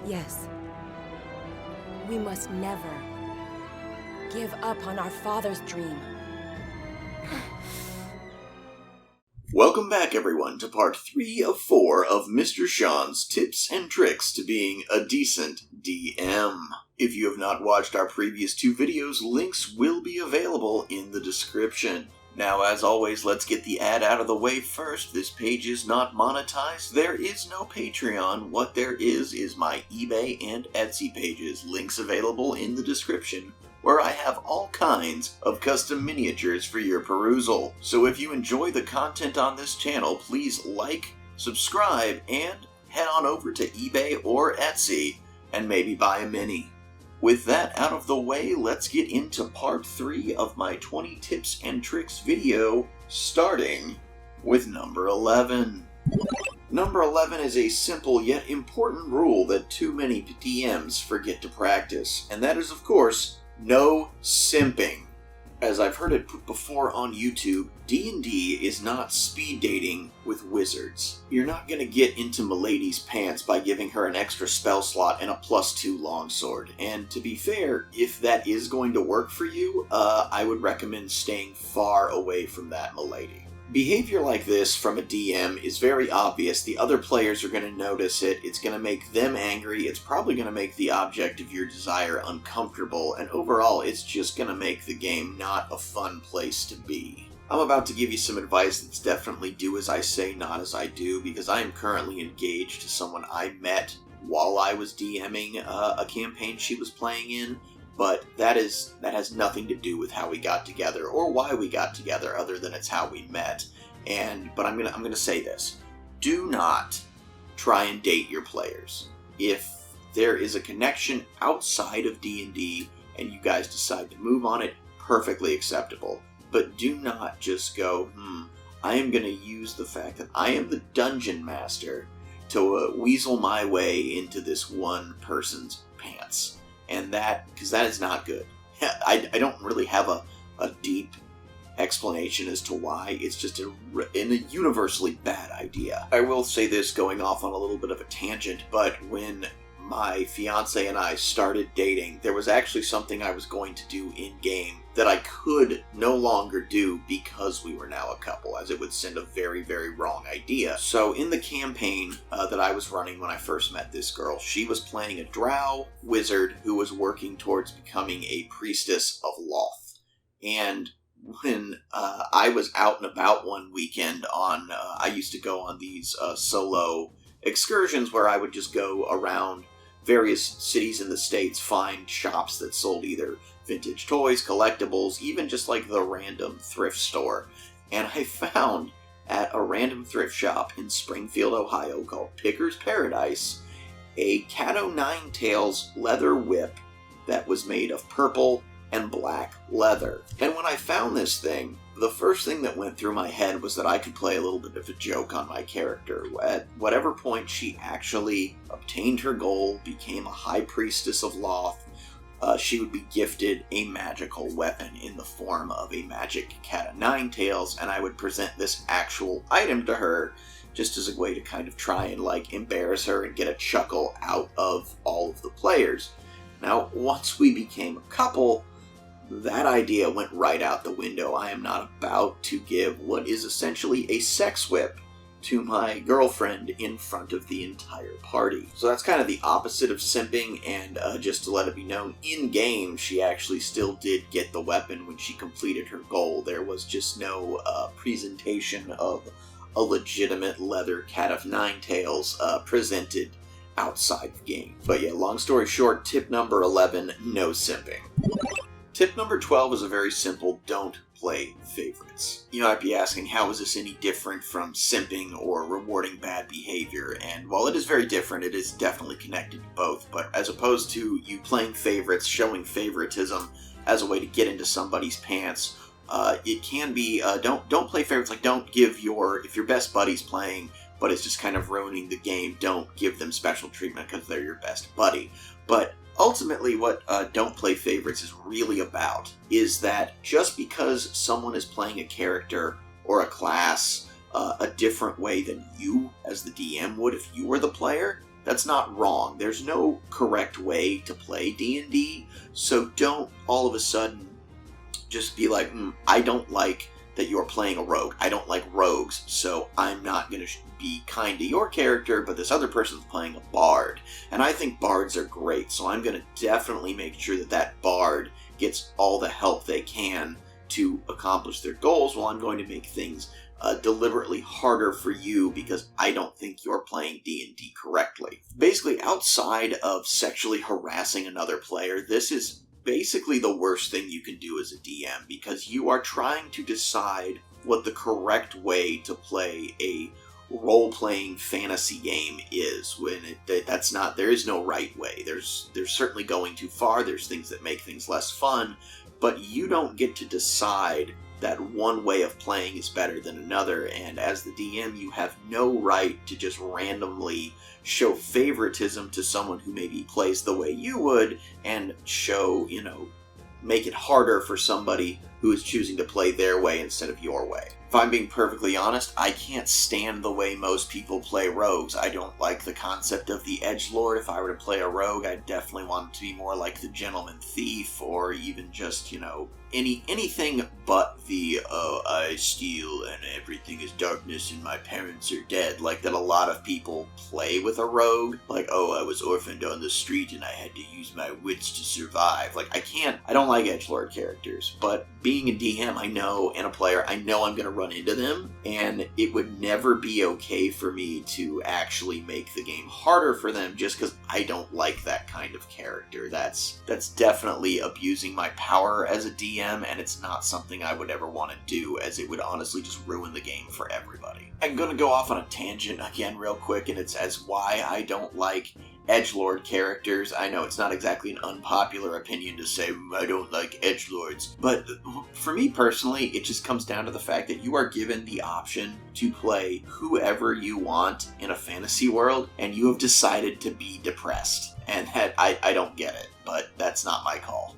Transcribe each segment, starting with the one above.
Yes. We must never give up on our father's dream. Welcome back, everyone, to part 3 of 4 of Mr. Sean's tips and tricks to being a decent DM. If you have not watched our previous 2 videos, links will be available in the description. Now, as always, let's get the ad out of the way first. This page is not monetized. There is no Patreon. What there is my eBay and Etsy pages. Links available in the description, where I have all kinds of custom miniatures for your perusal. So if you enjoy the content on this channel, please like, subscribe, and head on over to eBay or Etsy and maybe buy a mini. With that out of the way, let's get into part 3 of my 20 tips and tricks video, starting with number 11. Number 11 is a simple yet important rule that too many DMs forget to practice, and that is, of course, no simping. As I've heard it put before on YouTube, D&D is not speed dating with wizards. You're not going to get into Milady's pants by giving her an extra spell slot and a +2 longsword. And to be fair, if that is going to work for you, I would recommend staying far away from that Milady. Behavior like this from a DM is very obvious. The other players are going to notice it. It's going to make them angry. It's probably going to make the object of your desire uncomfortable. And overall, it's just going to make the game not a fun place to be. I'm about to give you some advice that's definitely do as I say, not as I do, because I am currently engaged to someone I met while I was DMing a campaign she was playing in. But that has nothing to do with how we got together or why we got together, other than it's how we met. But I'm gonna say this: do not try and date your players. If there is a connection outside of D&D and you guys decide to move on it, perfectly acceptable. But do not just go, I am gonna use the fact that I am the dungeon master to weasel my way into this one person's pants. And because that is not good. I don't really have a deep explanation as to why. It's just a universally bad idea. I will say this, going off on a little bit of a tangent, but when my fiance and I started dating, there was actually something I was going to do in-game that I could no longer do because we were now a couple, as it would send a very, very wrong idea. So in the campaign that I was running when I first met this girl, she was playing a drow wizard who was working towards becoming a priestess of Loth. And when I was out and about one weekend I used to go on these solo excursions where I would just go around various cities in the States, find shops that sold either vintage toys, collectibles, even just like the random thrift store. And I found at a random thrift shop in Springfield, Ohio called Picker's Paradise a Cat O' Nine Tails leather whip that was made of purple and black leather. And when I found this thing, the first thing that went through my head was that I could play a little bit of a joke on my character. At whatever point she actually obtained her goal, became a high priestess of Loth, she would be gifted a magical weapon in the form of a magic Cat O' Nine Tails, and I would present this actual item to her just as a way to kind of try and embarrass her and get a chuckle out of all of the players. Now, once we became a couple, that idea went right out the window. I am not about to give what is essentially a sex whip to my girlfriend in front of the entire party. So that's kind of the opposite of simping, and just to let it be known, in-game she actually still did get the weapon when she completed her goal. There was just no presentation of a legitimate leather Cat O' Nine Tails presented outside the game. But yeah, long story short, tip number 11, no simping. Tip number 12 is a very simple don't play favorites. You might be asking, how is this any different from simping or rewarding bad behavior? And while it is very different, it is definitely connected to both. But as opposed to you playing favorites, showing favoritism as a way to get into somebody's pants, it can be, don't play favorites. Don't give if your best buddy's playing, but it's just kind of ruining the game, don't give them special treatment because they're your best buddy. But ultimately, what Don't Play Favorites is really about is that just because someone is playing a character or a class a different way than you, as the DM, would if you were the player, That's not wrong. There's no correct way to play D&D, so don't all of a sudden just be like, I don't like that you're playing a rogue. I don't like rogues, so I'm not going to be kind to your character, but this other person's playing a bard. And I think bards are great, so I'm going to definitely make sure that that bard gets all the help they can to accomplish their goals, while I'm going to make things deliberately harder for you because I don't think you're playing D&D correctly. Basically, outside of sexually harassing another player, this is basically the worst thing you can do as a DM, because you are trying to decide what the correct way to play a role-playing fantasy game is, when there is no right way. There's certainly going too far. There's things that make things less fun, but you don't get to decide that one way of playing is better than another, and as the DM, you have no right to just randomly show favoritism to someone who maybe plays the way you would, and make it harder for somebody who is choosing to play their way instead of your way. If I'm being perfectly honest, I can't stand the way most people play rogues. I don't like the concept of the edgelord. If I were to play a rogue, I'd definitely want it to be more like the gentleman thief, or even just, anything but the, I steal and everything is darkness and my parents are dead, like that a lot of people play with a rogue. Like, I was orphaned on the street and I had to use my wits to survive. Like, I don't like edgelord characters, but being a DM, and a player, I know I'm going to run into them, and it would never be okay for me to actually make the game harder for them just because I don't like that kind of character. That's definitely abusing my power as a DM, and it's not something I would ever want to do, as it would honestly just ruin the game for everybody. I'm going to go off on a tangent again real quick, and it's as why I don't like edgelord characters. I know it's not exactly an unpopular opinion to say I don't like edgelords, but for me personally, it just comes down to the fact that you are given the option to play whoever you want in a fantasy world, and you have decided to be depressed. And I don't get it, but that's not my call.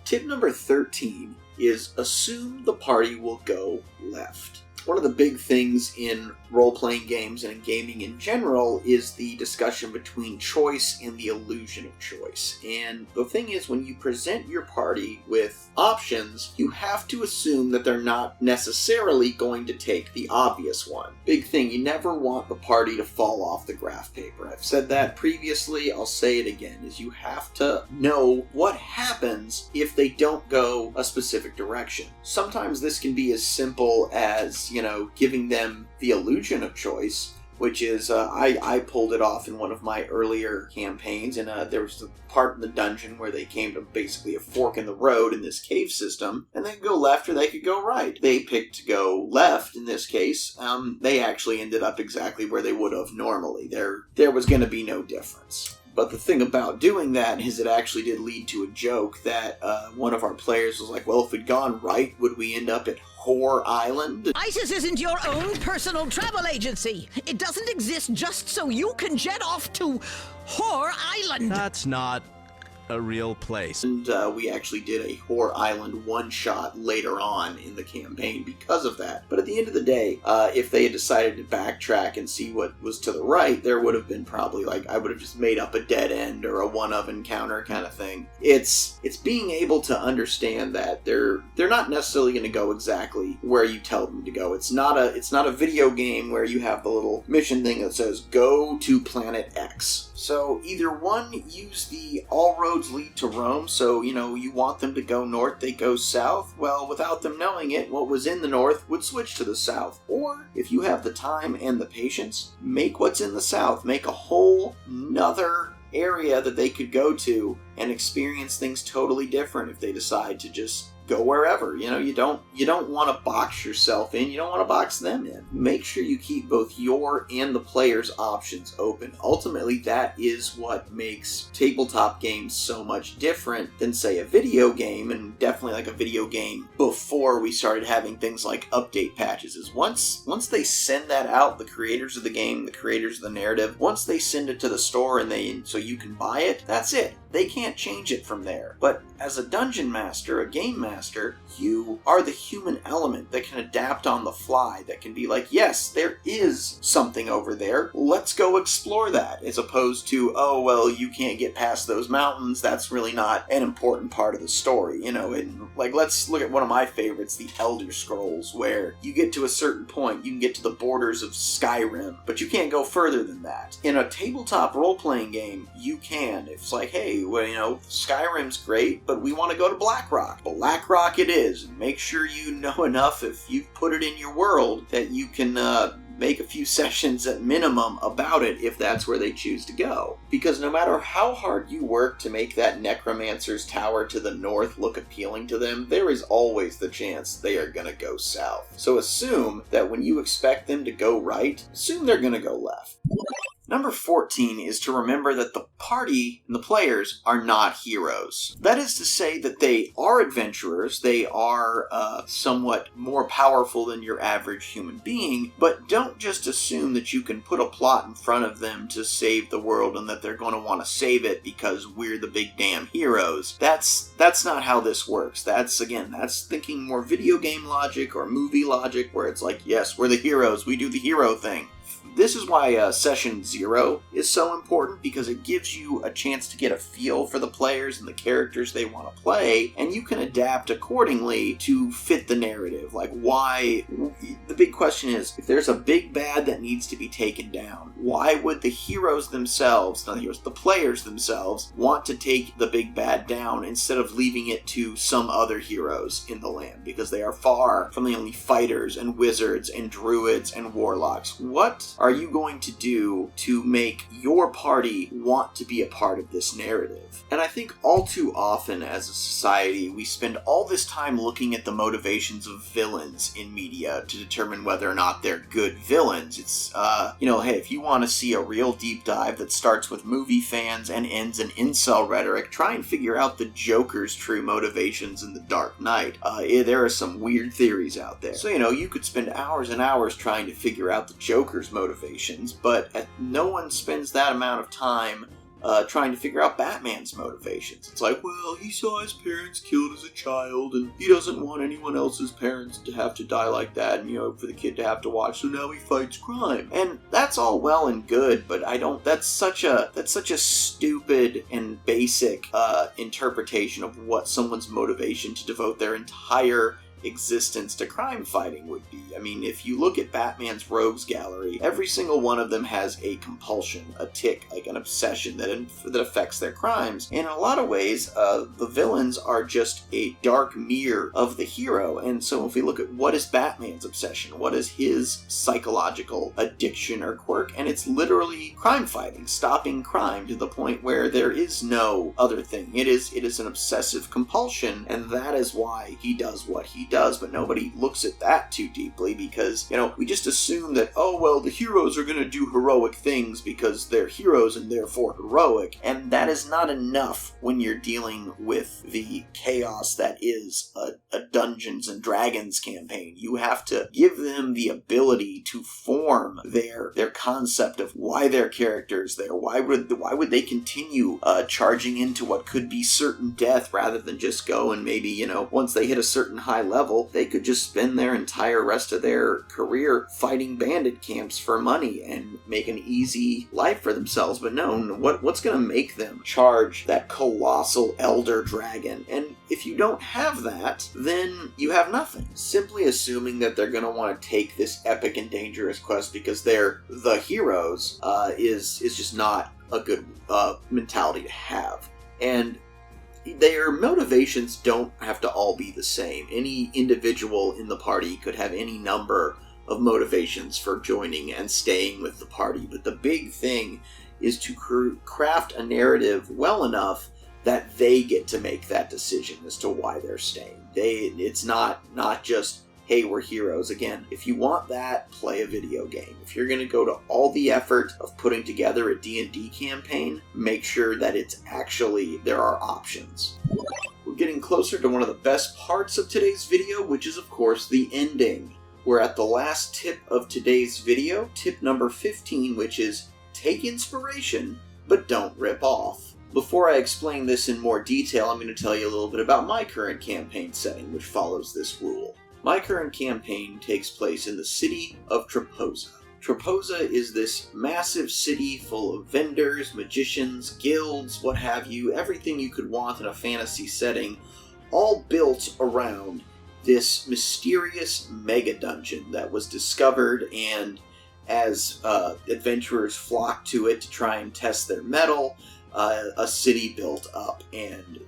Tip number 13 is assume the party will go left. One of the big things in role-playing games and in gaming in general is the discussion between choice and the illusion of choice. And the thing is, when you present your party with options, you have to assume that they're not necessarily going to take the obvious one. Big thing, you never want the party to fall off the graph paper. I've said that previously, I'll say it again, is you have to know what happens if they don't go a specific direction. Sometimes this can be as simple as, giving them the illusion of choice, which is, I pulled it off in one of my earlier campaigns, and there was the part in the dungeon where they came to basically a fork in the road in this cave system, and they could go left or they could go right. They picked to go left in this case. They actually ended up exactly where they would have normally. There was going to be no difference. But the thing about doing that is it actually did lead to a joke that one of our players was like, well, if we'd gone right, would we end up at Whore Island? ISIS isn't your own personal travel agency. It doesn't exist just so you can jet off to Whore Island. That's not a real place. And we actually did a Whore Island one-shot later on in the campaign because of that. But at the end of the day, if they had decided to backtrack and see what was to the right, there would have been probably, I would have just made up a dead end or a one-of encounter kind of thing. It's being able to understand that they're not necessarily going to go exactly where you tell them to go. It's not a video game where you have the little mission thing that says, go to planet X. So either one, use the all roads lead to Rome, so, you want them to go north, they go south. Well, without them knowing it, what was in the north would switch to the south. Or, if you have the time and the patience, make what's in the south. Make a whole nother area that they could go to and experience things totally different if they decide to just go wherever. You don't want to box yourself in. You don't want to box them in. Make sure you keep both your and the player's options open. Ultimately, that is what makes tabletop games so much different than, say, a video game, and definitely like a video game before we started having things like update patches. Is once they send that out, the creators of the game, the creators of the narrative, once they send it to the store so you can buy it, that's it. they can't change it from there. But as a dungeon master, a game master, you are the human element that can adapt on the fly, that can be like, yes, there is something over there, let's go explore that, as opposed to, oh, well, you can't get past those mountains, that's really not an important part of the story, you know. And like, let's look at one of my favorites, the Elder Scrolls, where you get to a certain point, you can get to the borders of Skyrim, but you can't go further than that. In a tabletop role-playing game, you can. It's like, hey, well, you know, Skyrim's great, but we want to go to Blackrock. Blackrock it is, and make sure you know enough, if you've put it in your world, that you can make a few sessions at minimum about it if that's where they choose to go. Because no matter how hard you work to make that Necromancer's Tower to the north look appealing to them, there is always the chance they are going to go south. So assume that when you expect them to go right, assume they're going to go left. Number 14 is to remember that the party and the players are not heroes. That is to say that they are adventurers, they are somewhat more powerful than your average human being, but don't just assume that you can put a plot in front of them to save the world and that they're going to want to save it because we're the big damn heroes. That's not how this works. That's thinking more video game logic or movie logic, where it's like, yes, we're the heroes, we do the hero thing. This is why Session 0 is so important, because it gives you a chance to get a feel for the players and the characters they want to play, and you can adapt accordingly to fit the narrative. Like, why... The big question is, if there's a big bad that needs to be taken down, why would the heroes themselves, not the heroes, the players themselves, want to take the big bad down instead of leaving it to some other heroes in the land? Because they are far from the only fighters and wizards and druids and warlocks. What are you going to do to make your party want to be a part of this narrative? And I think all too often as a society, we spend all this time looking at the motivations of villains in media to determine whether or not they're good villains. It's, hey, if you want to see a real deep dive that starts with movie fans and ends in incel rhetoric, try and figure out the Joker's true motivations in The Dark Knight. There are some weird theories out there. So, you could spend hours and hours trying to figure out the Joker's motivations, but no one spends that amount of time trying to figure out Batman's motivations. It's like, well, he saw his parents killed as a child, and he doesn't want anyone else's parents to have to die like that, and, for the kid to have to watch, so now he fights crime. And that's all well and good, but that's such a stupid and basic interpretation of what someone's motivation to devote their entire existence to crime fighting would be. I mean, if you look at Batman's rogues gallery, every single one of them has a compulsion, a tick, like an obsession that affects their crimes. And in a lot of ways, the villains are just a dark mirror of the hero. And so if we look at what is Batman's obsession, what is his psychological addiction or quirk, and it's literally crime fighting, stopping crime to the point where there is no other thing. It is an obsessive compulsion, and that is why he does what he does, but nobody looks at that too deeply because, we just assume that, oh, well, the heroes are going to do heroic things because they're heroes and therefore heroic, and that is not enough when you're dealing with the chaos that is a Dungeons and Dragons campaign. You have to give them the ability to form their concept of why their character's there. Why would they continue charging into what could be certain death rather than just go and maybe, once they hit a certain high level, they could just spend their entire rest of their career fighting bandit camps for money and make an easy life for themselves. But no, what's going to make them charge that colossal elder dragon? And if you don't have that, then you have nothing. Simply assuming that they're going to want to take this epic and dangerous quest because they're the heroes is just not a good mentality to have. And their motivations don't have to all be the same. Any individual in the party could have any number of motivations for joining and staying with the party, but the big thing is to craft a narrative well enough that they get to make that decision as to why they're staying. It's not just, hey, we're heroes. Again, if you want that, play a video game. If you're going to go to all the effort of putting together a D&D campaign, make sure that it's actually, there are options. We're getting closer to one of the best parts of today's video, which is, of course, the ending. We're at the last tip of today's video, tip number 15, which is take inspiration, but don't rip off. Before I explain this in more detail, I'm going to tell you a little bit about my current campaign setting, which follows this rule. My current campaign takes place in the city of Traposa. Traposa is this massive city full of vendors, magicians, guilds, what have you, everything you could want in a fantasy setting, all built around this mysterious mega dungeon that was discovered, and as adventurers flocked to it to try and test their mettle, a city built up, and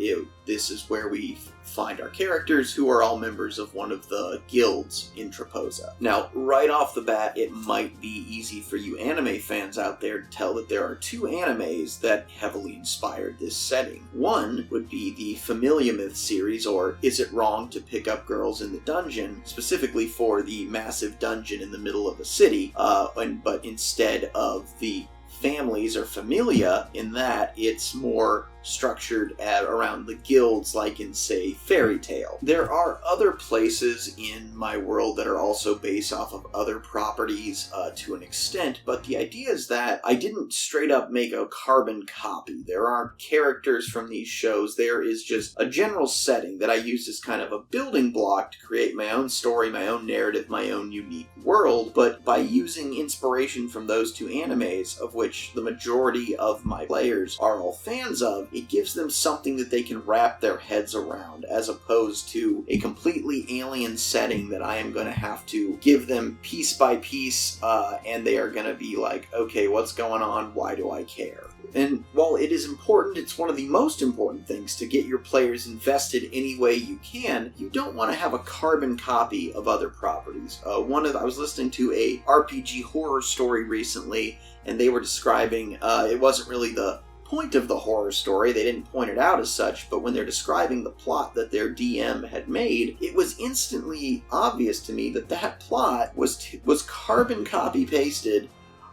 this is where we find our characters, who are all members of one of the guilds in Traposa. Now, right off the bat, it might be easy for you anime fans out there to tell that there are two animes that heavily inspired this setting. One would be the Familia Myth series, or Is It Wrong to Pick Up Girls in the Dungeon, specifically for the massive dungeon in the middle of a city, but instead of the families or familia, in that it's more structured around the guilds, like in, say, Fairy Tail. There are other places in my world that are also based off of other properties to an extent, but the idea is that I didn't straight up make a carbon copy. There aren't characters from these shows. There is just a general setting that I use as kind of a building block to create my own story, my own narrative, my own unique world, but by using inspiration from those two animes, of which the majority of my players are all fans of, it gives them something that they can wrap their heads around, as opposed to a completely alien setting that I am going to have to give them piece by piece, and they are going to be like, okay, what's going on? Why do I care? And while it is important, it's one of the most important things to get your players invested any way you can, you don't want to have a carbon copy of other properties. I was listening to a RPG horror story recently, and they were describing, it wasn't really the point of the horror story, they didn't point it out as such, but when they're describing the plot that their DM had made, it was instantly obvious to me that that plot was carbon copy pasted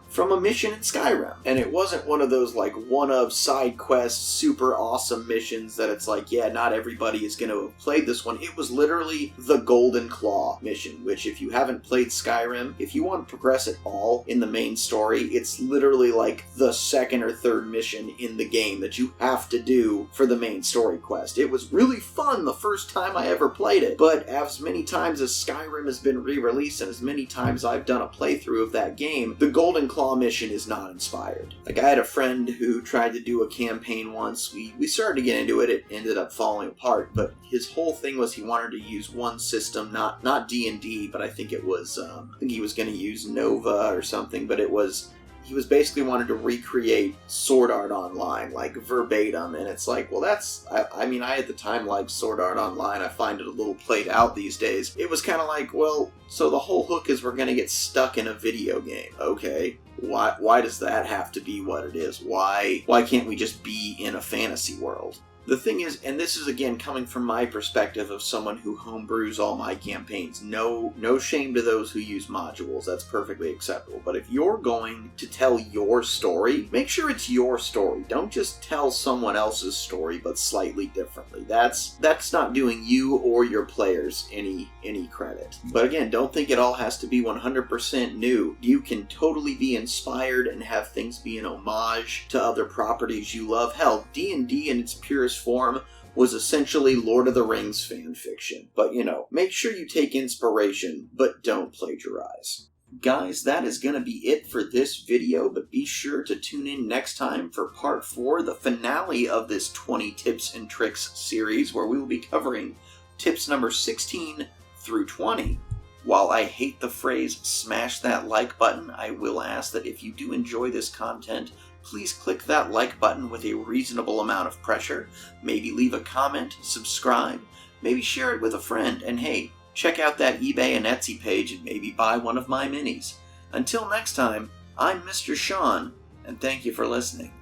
from a mission in Skyrim. And it wasn't one of those like one-of side quests, super awesome missions that it's like, yeah, not everybody is going to have played this one. It was literally the Golden Claw mission, which if you haven't played Skyrim, if you want to progress at all in the main story, it's literally like the second or third mission in the game that you have to do for the main story quest. It was really fun the first time I ever played it, but as many times as Skyrim has been re-released and as many times I've done a playthrough of that game, the Golden Claw mission is not inspired. Like, I had a friend who tried to do a campaign once. We started to get into it. It ended up falling apart, but his whole thing was he wanted to use one system, not D&D, but I think it was, I think he was going to use Nova or something, but he was basically wanted to recreate Sword Art Online, like verbatim, and it's like, well, I mean, I at the time liked Sword Art Online. I find it a little played out these days. It was kind of like, well, so the whole hook is we're going to get stuck in a video game. Okay, why does that have to be what it is? Why can't we just be in a fantasy world? The thing is, and this is again coming from my perspective of someone who homebrews all my campaigns, no shame to those who use modules, that's perfectly acceptable. But if you're going to tell your story, make sure it's your story. Don't just tell someone else's story, but slightly differently. That's not doing you or your players any credit. But again, don't think it all has to be 100% new. You can totally be inspired and have things be an homage to other properties you love. Hell, D&D in its purest form was essentially Lord of the Rings fan fiction. But, make sure you take inspiration, but don't plagiarize. Guys, that is going to be it for this video, but be sure to tune in next time for part 4, the finale of this 20 Tips and Tricks series, where we will be covering tips number 16 through 20. While I hate the phrase smash that like button, I will ask that if you do enjoy this content, please click that like button with a reasonable amount of pressure. Maybe leave a comment, subscribe, maybe share it with a friend, and hey, check out that eBay and Etsy page and maybe buy one of my minis. Until next time, I'm Mr. Sean, and thank you for listening.